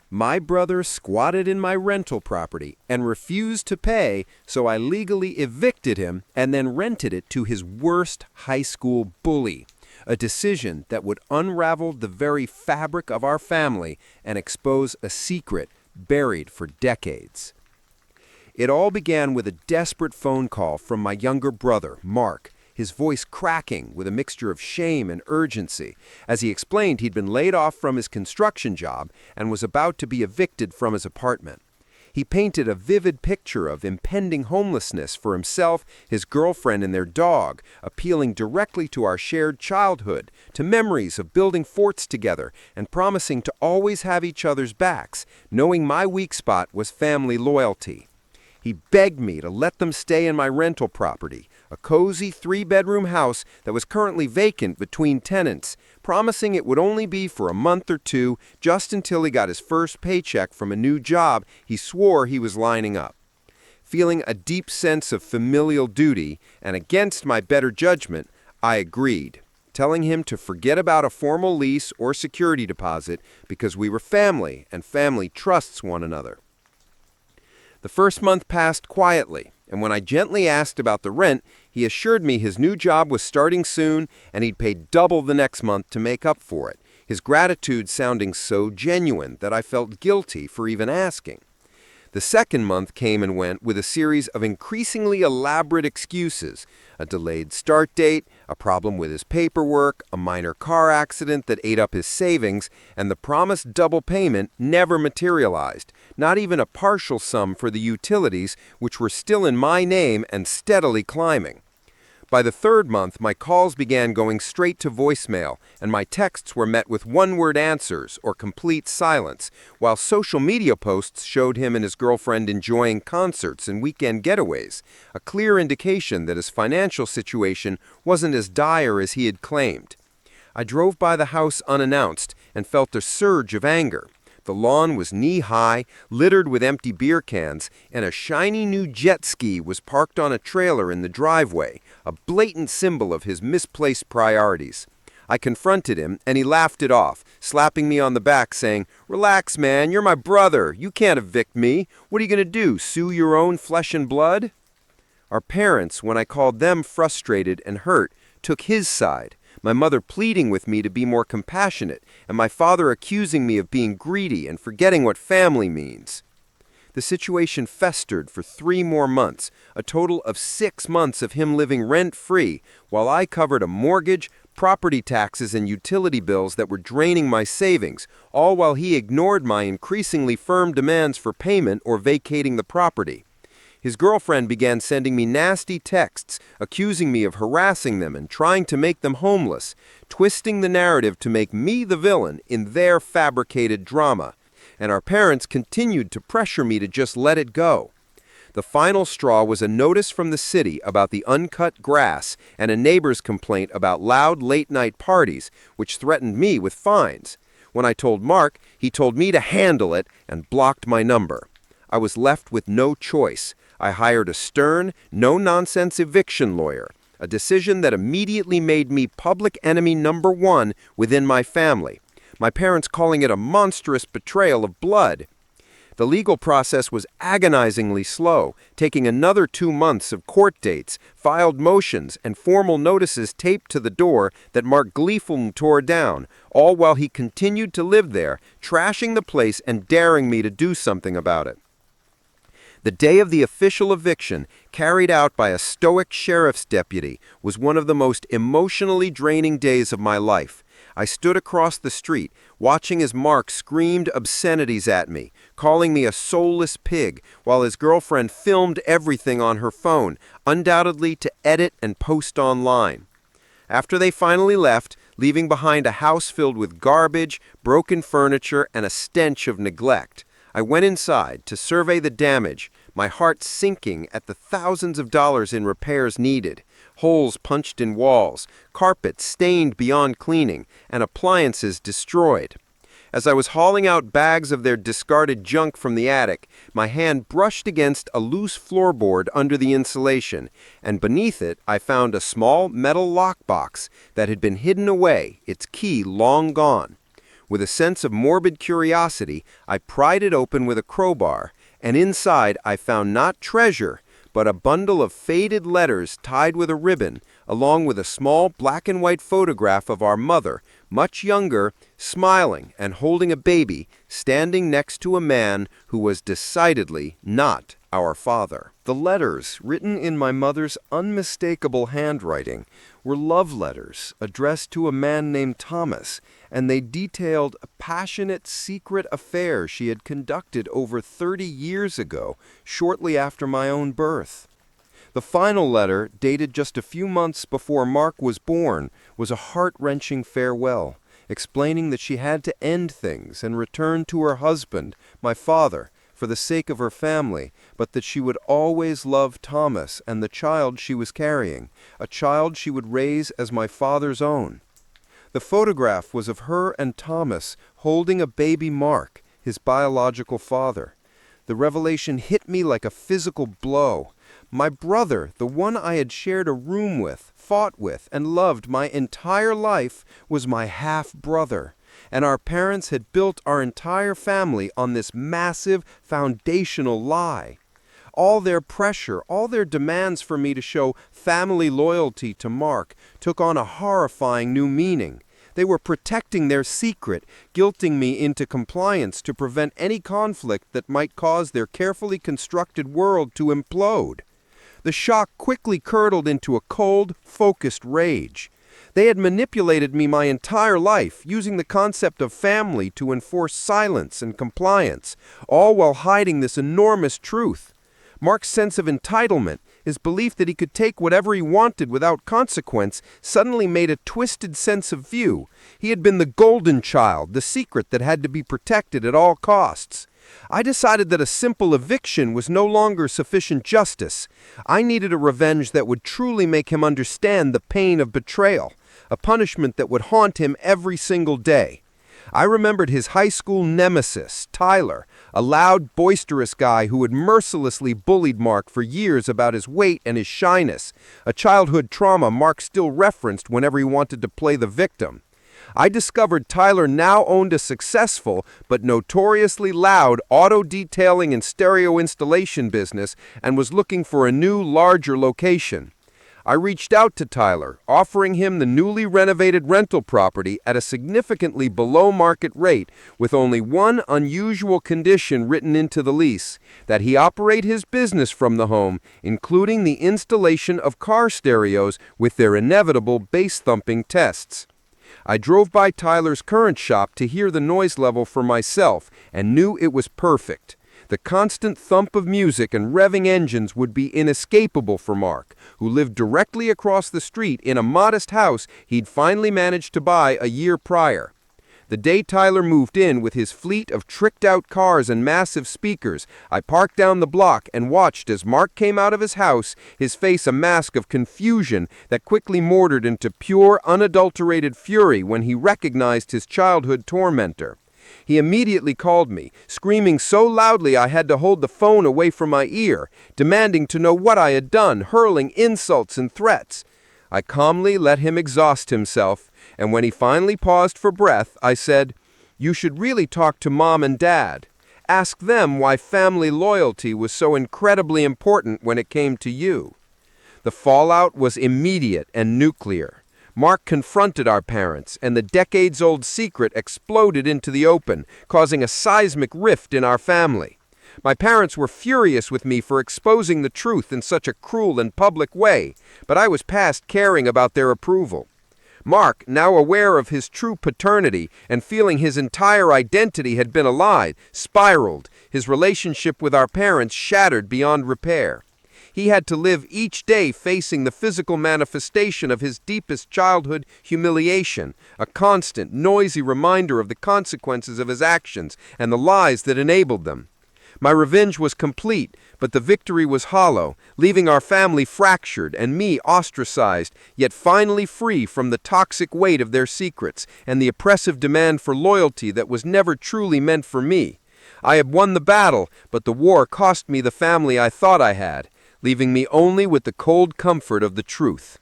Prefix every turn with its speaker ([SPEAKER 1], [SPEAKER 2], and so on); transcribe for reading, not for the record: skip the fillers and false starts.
[SPEAKER 1] My brother squatted in my rental property and refused to pay, so I legally evicted him and then rented it to his worst high school bully, a decision that would unravel the very fabric of our family and expose a secret buried for decades. It all began with a desperate phone call from my younger brother, Mark, his voice cracking with a mixture of shame and urgency, as he explained he'd been laid off from his construction job and was about to be evicted from his apartment. He painted a vivid picture of impending homelessness for himself, his girlfriend, and their dog, appealing directly to our shared childhood, to memories of building forts together, and promising to always have each other's backs, knowing my weak spot was family loyalty. He begged me to let them stay in my rental property, a cozy 3-bedroom house that was currently vacant between tenants, promising it would only be for a month or two, just until he got his first paycheck from a new job he swore he was lining up. Feeling a deep sense of familial duty, and against my better judgment, I agreed, telling him to forget about a formal lease or security deposit because we were family, and family trusts one another. The first month passed quietly, and when I gently asked about the rent, he assured me his new job was starting soon and he'd pay double the next month to make up for it, his gratitude sounding so genuine that I felt guilty for even asking. The second month came and went with a series of increasingly elaborate excuses: a delayed start date, a problem with his paperwork, a minor car accident that ate up his savings, and the promised double payment never materialized, not even a partial sum for the utilities, which were still in my name and steadily climbing. By the third month, my calls began going straight to voicemail, and my texts were met with one-word answers or complete silence, while social media posts showed him and his girlfriend enjoying concerts and weekend getaways, a clear indication that his financial situation wasn't as dire as he had claimed. I drove by the house unannounced and felt a surge of anger. The lawn was knee-high, littered with empty beer cans, and a shiny new jet ski was parked on a trailer in the driveway, a blatant symbol of his misplaced priorities. I confronted him, and he laughed it off, slapping me on the back, saying, "Relax, man, you're my brother. You can't evict me. What are you going to do, sue your own flesh and blood?" Our parents, when I called them frustrated and hurt, took his side, my mother pleading with me to be more compassionate, and my father accusing me of being greedy and forgetting what family means. The situation festered for 3 more months, a total of 6 months of him living rent-free, while I covered a mortgage, property taxes, and utility bills that were draining my savings, all while he ignored my increasingly firm demands for payment or vacating the property. His girlfriend began sending me nasty texts, accusing me of harassing them and trying to make them homeless, twisting the narrative to make me the villain in their fabricated drama. And our parents continued to pressure me to just let it go. The final straw was a notice from the city about the uncut grass and a neighbor's complaint about loud late-night parties, which threatened me with fines. When I told Mark, he told me to handle it and blocked my number. I was left with no choice. I hired a stern, no-nonsense eviction lawyer, a decision that immediately made me public enemy number 1 within my family, my parents calling it a monstrous betrayal of blood. The legal process was agonizingly slow, taking another 2 months of court dates, filed motions, and formal notices taped to the door that Mark gleefully tore down, all while he continued to live there, trashing the place and daring me to do something about it. The day of the official eviction, carried out by a stoic sheriff's deputy, was one of the most emotionally draining days of my life. I stood across the street, watching as Mark screamed obscenities at me, calling me a soulless pig, while his girlfriend filmed everything on her phone, undoubtedly to edit and post online. After they finally left, leaving behind a house filled with garbage, broken furniture, and a stench of neglect, I went inside to survey the damage, my heart sinking at the thousands of dollars in repairs needed, holes punched in walls, carpet stained beyond cleaning, and appliances destroyed. As I was hauling out bags of their discarded junk from the attic, my hand brushed against a loose floorboard under the insulation, and beneath it I found a small metal lockbox that had been hidden away, its key long gone. With a sense of morbid curiosity, I pried it open with a crowbar, and inside I found not treasure, but a bundle of faded letters tied with a ribbon, along with a small black and white photograph of our mother, much younger, smiling and holding a baby, standing next to a man who was decidedly not our father. The letters, written in my mother's unmistakable handwriting, were love letters addressed to a man named Thomas, and they detailed a passionate, secret affair she had conducted over 30 years ago, shortly after my own birth. The final letter, dated just a few months before Mark was born, was a heart-wrenching farewell, explaining that she had to end things and return to her husband, my father, for the sake of her family, but that she would always love Thomas and the child she was carrying, a child she would raise as my father's own. The photograph was of her and Thomas holding a baby Mark, his biological father. The revelation hit me like a physical blow. My brother, the one I had shared a room with, fought with, and loved my entire life, was my half-brother, and our parents had built our entire family on this massive, foundational lie. All their pressure, all their demands for me to show family loyalty to Mark took on a horrifying new meaning. They were protecting their secret, guilting me into compliance to prevent any conflict that might cause their carefully constructed world to implode. The shock quickly curdled into a cold, focused rage. They had manipulated me my entire life, using the concept of family to enforce silence and compliance, all while hiding this enormous truth. Mark's sense of entitlement, his belief that he could take whatever he wanted without consequence, suddenly made a twisted sense of view. He had been the golden child, the secret that had to be protected at all costs. I decided that a simple eviction was no longer sufficient justice. I needed a revenge that would truly make him understand the pain of betrayal, a punishment that would haunt him every single day. I remembered his high school nemesis, Tyler, a loud, boisterous guy who had mercilessly bullied Mark for years about his weight and his shyness, a childhood trauma Mark still referenced whenever he wanted to play the victim. I discovered Tyler now owned a successful but notoriously loud auto detailing and stereo installation business and was looking for a new, larger location. I reached out to Tyler, offering him the newly renovated rental property at a significantly below-market rate, with only one unusual condition written into the lease, that he operate his business from the home, including the installation of car stereos with their inevitable bass-thumping tests. I drove by Tyler's current shop to hear the noise level for myself and knew it was perfect. The constant thump of music and revving engines would be inescapable for Mark, who lived directly across the street in a modest house he'd finally managed to buy a year prior. The day Tyler moved in with his fleet of tricked-out cars and massive speakers, I parked down the block and watched as Mark came out of his house, his face a mask of confusion that quickly mortared into pure, unadulterated fury when he recognized his childhood tormentor. He immediately called me, screaming so loudly I had to hold the phone away from my ear, demanding to know what I had done, hurling insults and threats. I calmly let him exhaust himself, and when he finally paused for breath, I said, "You should really talk to Mom and Dad. Ask them why family loyalty was so incredibly important when it came to you." The fallout was immediate and nuclear. Mark confronted our parents, and the decades-old secret exploded into the open, causing a seismic rift in our family. My parents were furious with me for exposing the truth in such a cruel and public way, but I was past caring about their approval. Mark, now aware of his true paternity and feeling his entire identity had been a lie, spiraled, his relationship with our parents shattered beyond repair. He had to live each day facing the physical manifestation of his deepest childhood humiliation, a constant, noisy reminder of the consequences of his actions and the lies that enabled them. My revenge was complete, but the victory was hollow, leaving our family fractured and me ostracized, yet finally free from the toxic weight of their secrets and the oppressive demand for loyalty that was never truly meant for me. I had won the battle, but the war cost me the family I thought I had, leaving me only with the cold comfort of the truth.